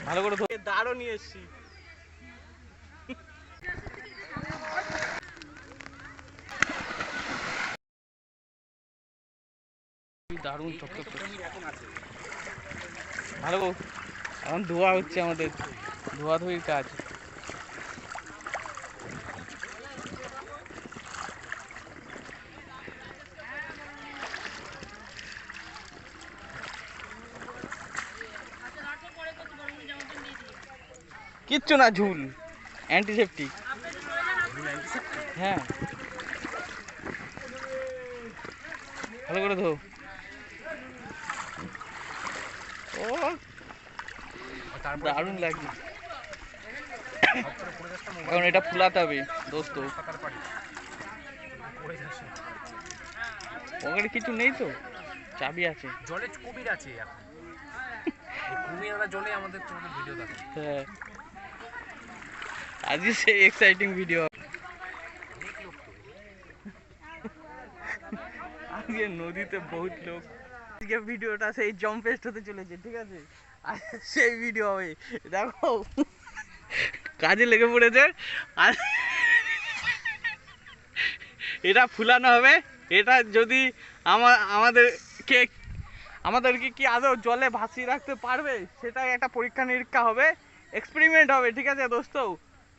ভালো করে দাঁড়ও নিয়ে এসছি। দারুণ চকচক ভালো। এখন ধোয়া হচ্ছে, আমাদের ধোয়াধুয়ির কাজ। কিচ্ছু না, ঝুল অ্যান্টিসেপটিক। হ্যাঁ ভালো করে ধো। ও দারুণ লাগছে। এখন এটা ফুলাতে হবে দোস্ত। পকেটে কিছু নেই তো, চাবি আছে। জলে কুমির আছে, কুমির জলে আমাদের ভিডিও দেখে। হ্যাঁ আজকে সেই এক্সাইটিং ভিডিও। আজকে নদীতে বহুত লোক। আজকে ভিডিওটা সেই জম্পেস্ট হতে চলেছে, ঠিক আছে? আর সেই ভিডিও হবে, দেখো কাজে লেগে পড়েছে। আর এটা ফুলানো হবে। এটা যদি আমাদেরকে কি আদৌ জলে ভাসিয়ে রাখতে পারবে, সেটা একটা পরীক্ষা নিরীক্ষা হবে, এক্সপেরিমেন্ট হবে, ঠিক আছে দোস্ত?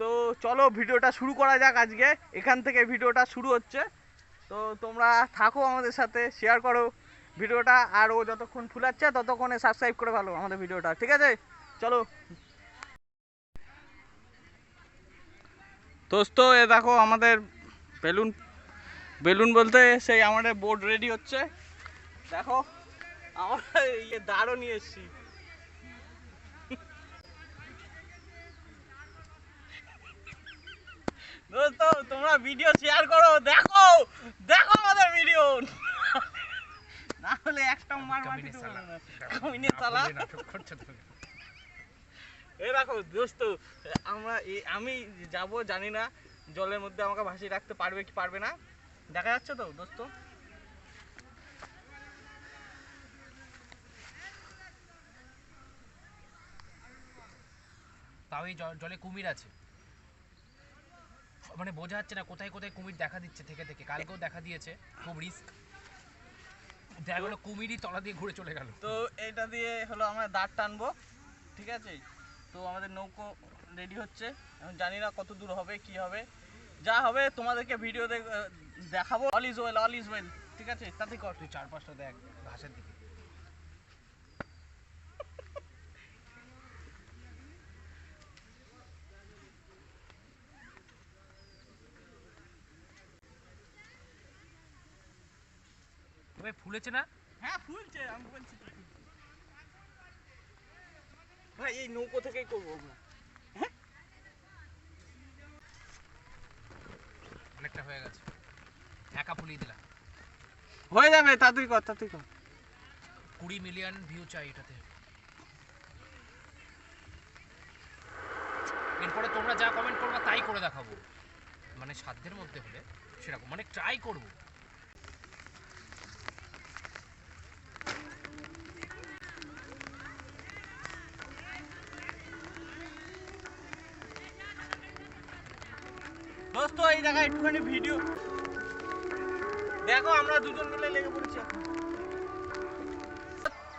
তো চলো ভিডিওটা শুরু করা যাক। আজকে এখান থেকে ভিডিওটা শুরু হচ্ছে। তো তোমরা থাকো আমাদের সাথে, শেয়ার করো ভিডিওটা। আর ও যতক্ষণ ফুলাচ্ছে ততক্ষণে সাবস্ক্রাইব করে ভালো আমাদের ভিডিওটা, ঠিক আছে? চলো দোস্ত, এ দেখো আমাদের বেলুন বেলুন বলতে সেই আমাদের বোর্ড রেডি হচ্ছে। দেখো আমরা দাঁড়ও নিয়ে এসছি। দোস্ত তোমরা ভিডিও শেয়ার করো, দেখো দেখো আমাদের ভিডিও, না হলে একটা মার মাটি দেবো না। কামিনের চালা এই দেখো দোস্ত, আমি যাব জানি না জলের মধ্যে আমাকে ভাসিয়ে রাখতে পারবে কি পারবে না, দেখা যাচ্ছে তো দোস্ত। তাও এই জলে কুমির আছে, মানে বোঝা যাচ্ছে না কোথায় কোথায় কুমির দেখা দিচ্ছে থেকে থেকে। কালকেও দেখা দিয়েছে, খুব রিস্ক। দেখা গেলো কুমিরই তলা দিয়ে ঘুরে চলে গেল। তো এটা দিয়ে হলো আমরা দাঁড় টানবো, ঠিক আছে? তো আমাদের নৌকো রেডি হচ্ছে, এখন জানি না কত দূর হবে কি হবে, যা হবে তোমাদেরকে ভিডিও দেখাবো। All is well, all is well, ঠিক আছে? তাতে কর তুই চারপাশটা দেখ ঘাসের দিকে। তবে ফুলেছে না? হ্যাঁ ফুলছে, আমি বলছি তো ভাই এই নৌকো থেকেই করবো আমরা। হ্যাঁ অনেকটা হয়ে গেছে, একা ফুলিয়ে দিলাম। হয়ে যাবে, তাড়াতাড়ি কর তাড়াতাড়ি কর। 20 মিলিয়ন ভিউ চাই এটাতে। এরপরে তোমরা যা কমেন্ট করবা তাই করে দেখাবো, মানে সাধ্যের মধ্যে হলে সেরকম, মানে ট্রাই করবো। দোস্ত এই জায়গায় একটুখানি ভিডিও দেখো, আমরা দুজন মিলে লেগে পড়েছি এখন।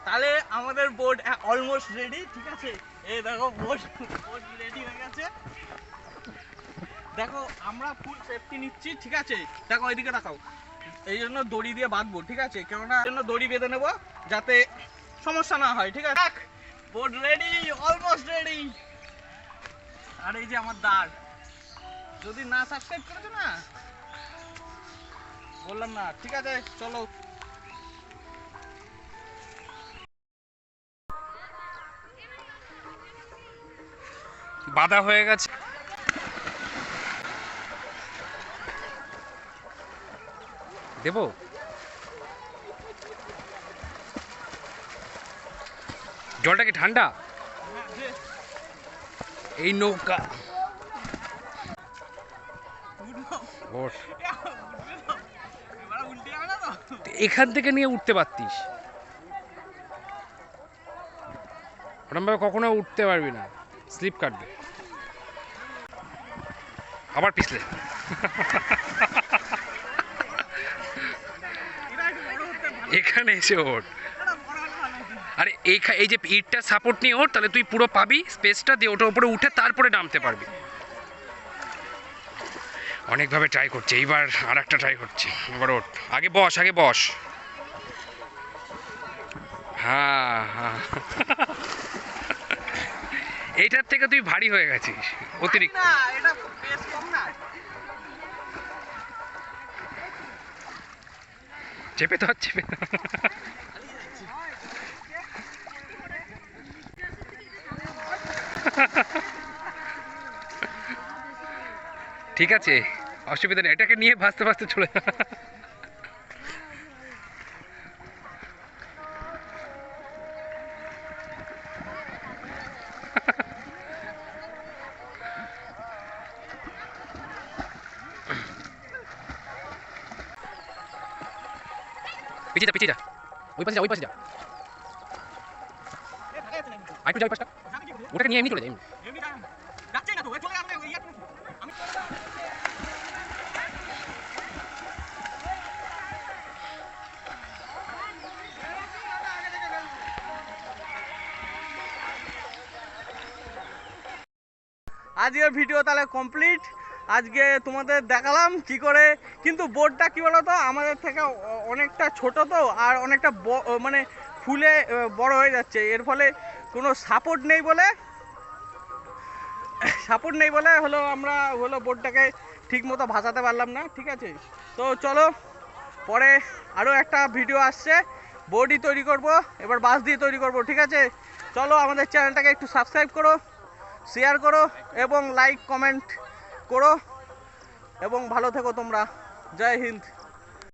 তাহলে আমাদের বোর্ড অলমোস্ট রেডি, ঠিক আছে? এই দেখো বোর্ড রেডি হয়ে গেছে। দেখো আমরা ফুল সেফটি নিচ্ছি, ঠিক আছে? দেখো এইদিকে দেখাও, এই জন্য দড়ি দিয়ে বাঁধবো, ঠিক আছে? কেননা জন্য দড়ি বেঁধে নেবো যাতে সমস্যা না হয়, ঠিক আছে? Board ready, almost ready. আর এই যে আমার দাঁড়, যদি না সাবস্ক্রাইব করেছো না বললাম না, ঠিক আছে? চলো বাধা হয়ে গেছে। দেবো জলটা কি ঠান্ডা? এই নৌকা এখান থেকে নিয়ে উঠতে পারতিস। ওরমভাবে কখনো উঠতে পারবি না, স্লিপ কাটবে। আবার পিছলে। এখানে এসে ওঠ। আরে এই যে ইটটা সাপোর্ট নিয়ে ওঠ, তাহলে তুই পুরো পাবি স্পেসটা, দিয়ে ওটার উপরে উঠে তারপরে নামতে পারবি। অনেকভাবে ট্রাই করছে, এইবার আর একটা ট্রাই করছে। এবার ওঠ, আগে বস, আগে বস। হ্যাঁ হ্যাঁ, এইটার থেকে তুই ভারী হয়ে গেছিস অতিরিক্ত। না, এটা বেশ কম না। চেপে তো, চেপে তো। ঠিক আছে, অসুবিধা নেই, এটাকে নিয়ে ভাসতে ভাসতে চলে যা। পিছিয়ে যা, পিছিয়ে যা, ওই পাশে যা, ওই পাশে যা, আর একটু যা ওই পাশটা। ওটাকে নিয়ে এমনি চলে যায়, এমনি। যাচ্ছেই না তো, চলে যাবে ওই ইয়ার। আমি আজকের ভিডিও তাহলে কমপ্লিট। আজকে তোমাদের দেখালাম কি করে, কিন্তু বোর্ডটা কি বলো তো আমাদের থেকে অনেকটা ছোট তো, আর অনেকটা মানে ফুলে বড় হয়ে যাচ্ছে। এর ফলে কোনো সাপোর্ট নেই বলে হলো আমরা হলো বোর্ডটাকে ঠিক মতো ভাসাতে পারলাম না। ঠিক আছে, তো চলো পরে আরও একটা ভিডিও আসছে, বোর্ডই তৈরি করব, এবার বাস দিয়ে তৈরি করব। ঠিক আছে, চলো আমাদের চ্যানেলটাকে একটু সাবস্ক্রাইব করো, শেয়ার করো এবং লাইক কমেন্ট করো, এবং ভালো থেকো তোমরা। জয় হিন্দ।